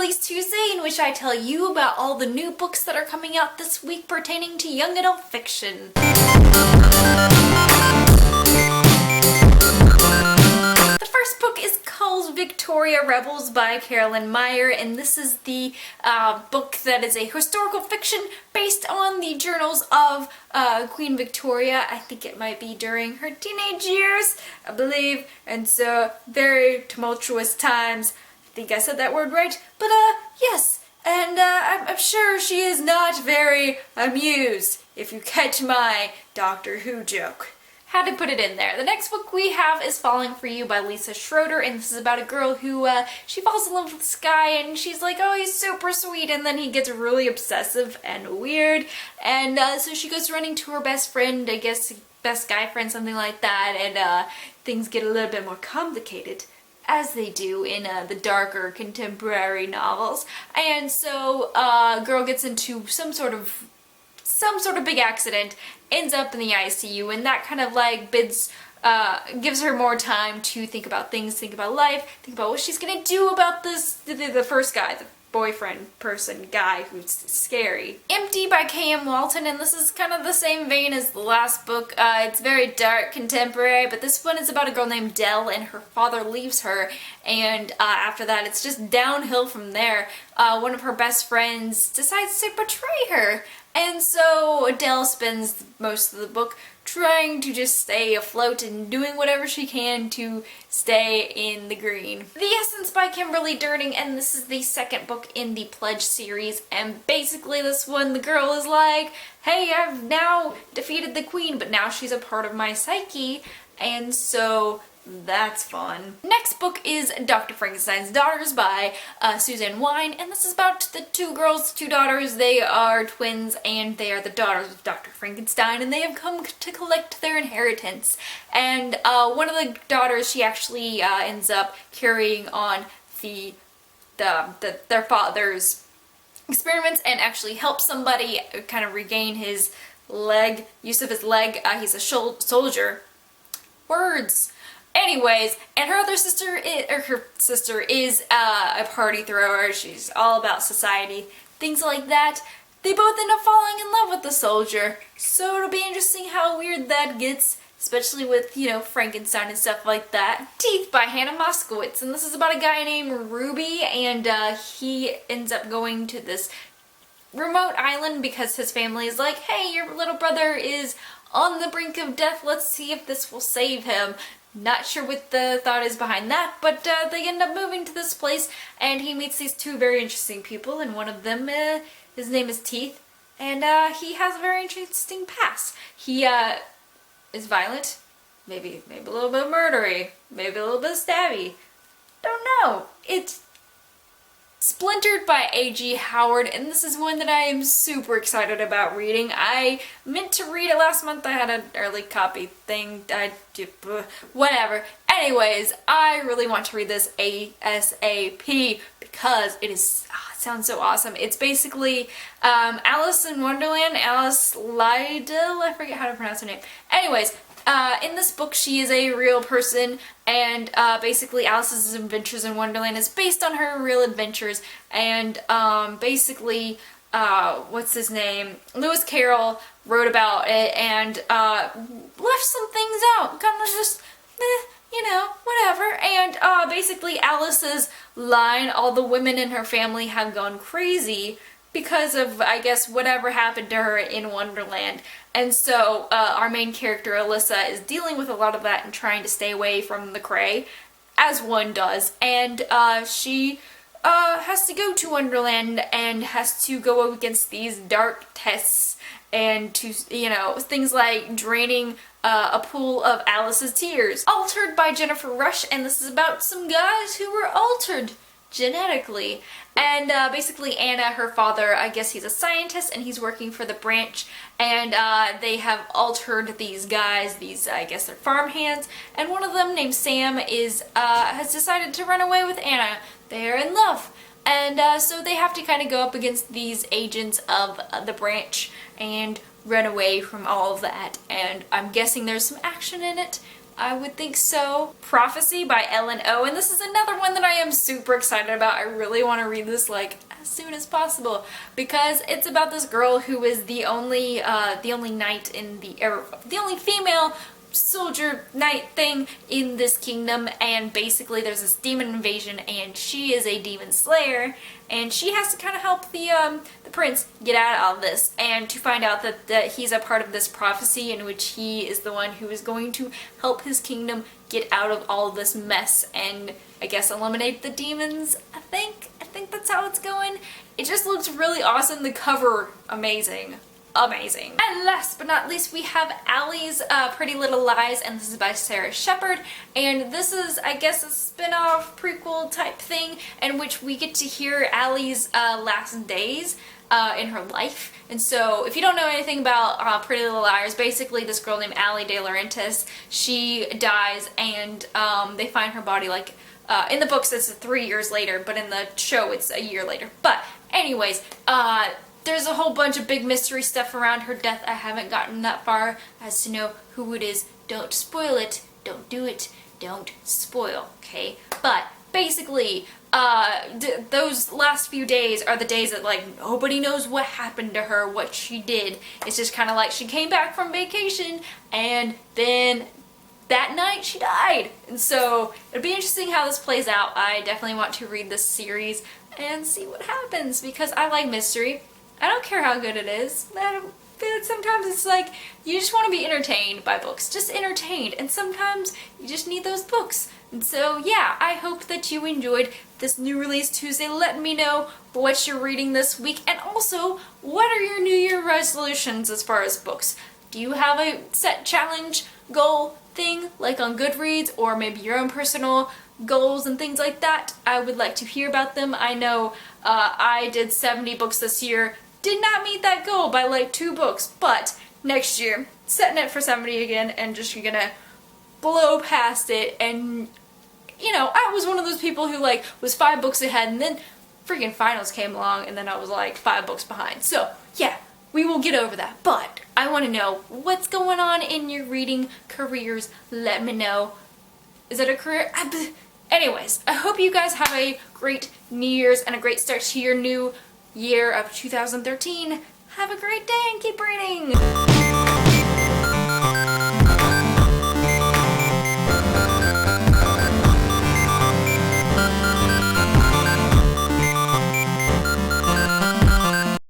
Release Tuesday, in which I tell you about all the new books that are coming out this week pertaining to young adult fiction. The first book is called Victoria Rebels by Carolyn Meyer, and this is the book that is a historical fiction based on the journals of Queen Victoria. I think it might be during her teenage years, I believe, and so very tumultuous times. I think I said that word right, but yes, and I'm sure she is not very amused, if you catch my Doctor Who joke. Had to put it in there. The next book we have is Falling for You by Lisa Schroeder, and this is about a girl who, she falls in love with this guy, and she's like, oh, he's super sweet, and then he gets really obsessive and weird, and so she goes running to her best friend, I guess, best guy friend, something like that, and things get a little bit more complicated, as they do in the darker contemporary novels. And so girl gets into some sort of big accident, ends up in the ICU, and that kind of like gives her more time to think about things, think about life, think about what she's gonna do about this, the first guy, the boyfriend person guy who's scary. Empty by K.M. Walton, and this is kind of the same vein as the last book. It's very dark, contemporary, but this one is about a girl named Dell, and her father leaves her, and after that it's just downhill from there. One of her best friends decides to betray her, and so Dell spends most of the book trying to just stay afloat and doing whatever she can to stay in the green. The Essence by Kimberly Durning, and this is the second book in the Pledge series, and basically this one, the girl is like, hey, I've now defeated the queen, but now she's a part of my psyche, and so that's fun. Next book is Dr. Frankenstein's Daughters by Suzanne Wein, and this is about the two girls, two daughters. They are twins, and they are the daughters of Dr. Frankenstein, and they have come to collect their inheritance. And one of the daughters, she actually ends up carrying on their father's experiments and actually helps somebody kind of regain his use of his leg. He's a soldier. Words. Anyways, and her sister is a party thrower. She's all about society, things like that. They both end up falling in love with the soldier, so it'll be interesting how weird that gets, especially with, you know, Frankenstein and stuff like that. Teeth by Hannah Moskowitz, and this is about a guy named Ruby, and he ends up going to this remote island because his family is like, hey, your little brother is on the brink of death, let's see if this will save him. Not sure what the thought is behind that, but they end up moving to this place, and he meets these two very interesting people, and one of them, his name is Teeth, and he has a very interesting past. He is violent, maybe a little bit murdery, maybe a little bit stabby. Don't know. It's Splintered by A.G. Howard, and this is one that I am super excited about reading. I meant to read it last month. I had an early copy thing. Whatever. Anyways, I really want to read this ASAP because it sounds so awesome. It's basically Alice in Wonderland, Alice Liddell, I forget how to pronounce her name. Anyways, in this book, she is a real person, and basically Alice's adventures in Wonderland is based on her real adventures, and basically, what's his name? Lewis Carroll wrote about it and left some things out, kind of just, you know, whatever, and basically Alice's line, all the women in her family have gone crazy because of, I guess, whatever happened to her in Wonderland. And so our main character, Alyssa, is dealing with a lot of that and trying to stay away from the cray, as one does. And she has to go to Wonderland and has to go up against these dark tests and to, you know, things like draining a pool of Alice's tears. Altered by Jennifer Rush, and this is about some guys who were altered genetically. And basically Anna, her father, I guess he's a scientist and he's working for the branch, and they have altered these guys, I guess they're farmhands, and one of them named Sam has decided to run away with Anna. They're in love. And so they have to kind of go up against these agents of the branch and run away from all of that. And I'm guessing there's some action in it. I would think so. Prophecy by Ellen O. And this is another one that I am super excited about. I really want to read this like as soon as possible because it's about this girl who is the only knight in the only female soldier knight thing in this kingdom, and basically there's this demon invasion and she is a demon slayer and she has to kind of help the prince get out of all this, and to find out that he's a part of this prophecy in which he is the one who is going to help his kingdom get out of all of this mess and I guess eliminate the demons. I think that's how it's going. It just looks really awesome. The cover, amazing. Amazing. And last but not least, we have Allie's Pretty Little Lies, and this is by Sarah Shepard, and this is, I guess, a spin-off prequel type thing in which we get to hear Allie's last days in her life. And so if you don't know anything about Pretty Little Liars, basically this girl named Allie De Laurentiis, she dies and they find her body like in the books it's 3 years later, but in the show it's a year later. But anyways, there's a whole bunch of big mystery stuff around her death. I haven't gotten that far as to know who it is. Don't spoil it. Don't do it. Don't spoil, okay? But basically, those last few days are the days that like nobody knows what happened to her, what she did. It's just kind of like she came back from vacation and then that night she died. And so it'll be interesting how this plays out. I definitely want to read this series and see what happens because I like mystery. I don't care how good it is. Sometimes it's like you just want to be entertained by books. Just entertained. And sometimes you just need those books. And so yeah, I hope that you enjoyed this new release Tuesday. Let me know what you're reading this week. And also, what are your New Year resolutions as far as books? Do you have a set challenge, goal, thing like on Goodreads, or maybe your own personal goals and things like that? I would like to hear about them. I know I did 70 books this year. Did not meet that goal by like 2 books, but next year, setting it for 70 again and just gonna blow past it. And you know, I was one of those people who like was 5 books ahead and then freaking finals came along and then I was like 5 books behind. So yeah, we will get over that. But I want to know what's going on in your reading careers. Let me know. Is it a career? Anyways, I hope you guys have a great New Year's and a great start to your new year of 2013. Have a great day and keep reading!